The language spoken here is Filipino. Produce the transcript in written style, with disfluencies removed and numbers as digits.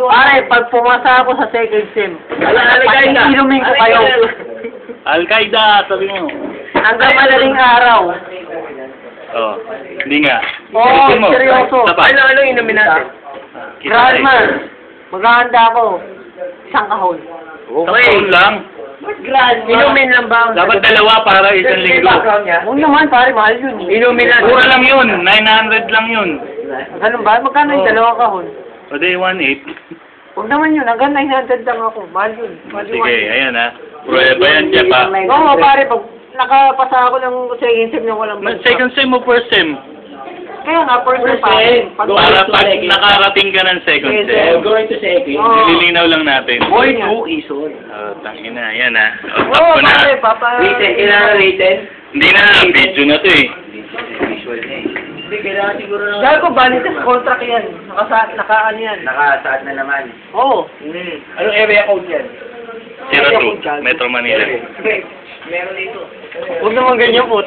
Pare, pag pumasa ako sa second sem, inumin ko kayo. Al-Qaeda, sabi mo. Hanggang madaling araw. Oh, hindi nga. Oo, seryoso. Ano inumin natin? Grandma, maghahanda ako. Isang kahon. Taon lang. Inumin lang ba? Dapat dalawa para isang linggo. Huwag naman, pare, mahal yun. Inumin natin. Mura lang yun. 900 lang yun. Ganun ba? Magkano yung dalawang kahon? O di 1.8. Huwag naman yun. Hanggang 900 lang ako. Mahal yun. Sige, ayan ha. Prueba yan, Jeff ha. Oo, pare, pag nakapasa ako ng second sem na walang Second sem o first sem? Kaya nga, first sem pa. Para pag nakarating ka ng second sem. Going to second. Nililinaw lang natin. Boy, cookies, Oh, tangina, ayan ha. O, Oo, tap ko na. pare, papa. Rated, kailangan rated. Hindi na, video na to eh. Visual na eh. Hindi, kailangan siguro na... Dahil ko, balitas contract yan. Naka-ano yan. Nakasaad na naman. Oo. Anong area code yan? 02, Metro Manila. Meron dito. Huwag naman ganyan po.